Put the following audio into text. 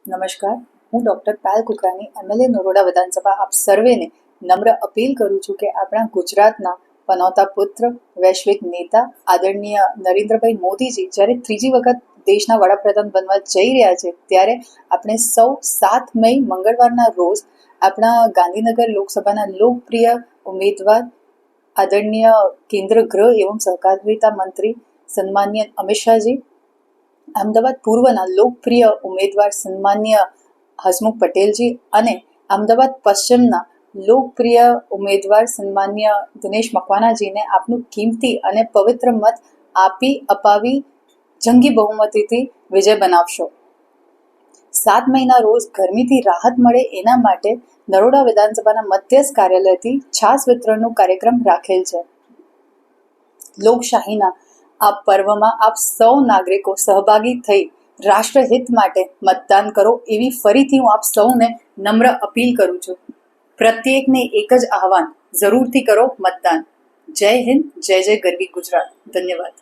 નમસ્કાર, હું doctor Payal કુકરાની MLA Naroda વિધાનસભા આપ સર્વેને નમ્ર અપીલ કરું છું કે આપણા ગુજરાતના પનોતા પુત્ર વૈશ્વિક નેતા આદરણીય નરેન્દ્રભાઈ મોદીજી જ્યારે ત્રીજી વખત દેશના વડાપ્રધાન બનવા જઈ રહ્યા છે ત્યારે આપણે સૌ 7 મે મંગળવારના રોજ આપણા ગાંધીનગર લોકસભાના લોકપ્રિય ઉમેદવાર આદરણીય કેન્દ્ર ગૃહ એવં સહકારિતા મંત્રી સન્માનીય અમિત શાહજી, અમદાવાદ પૂર્વના લોકપ્રિય ઉમેદવાર સન્માન્ય હસમુખ પટેલજી અને અમદાવાદ પશ્ચિમના લોકપ્રિય ઉમેદવાર સન્માન્ય દિનેશ મકવાનાજીને આપનું કિંમતી અને પવિત્ર મત અપાવી જંગી બહુમતીથી વિજય બનાવશો. 7 મહિના રોજ ગરમીથી રાહત મળે એના માટે નરોડા વિધાનસભાના મધ્યસ્થ કાર્યાલયથી છાસ વિતરણનો કાર્યક્રમ રાખેલ છે. લોકશાહીના આ પર્વમાં આપ સૌ નાગરિકો સહભાગી થઈ રાષ્ટ્રહિત માટે મતદાન કરો એવી ફરીથી હું આપ સૌને નમ્ર અપીલ કરું છું. પ્રત્યેકને એક જ આહવાન, જરૂરથી કરો મતદાન. જય હિન્દ, જય જય ગરવી ગુજરાત. ધન્યવાદ.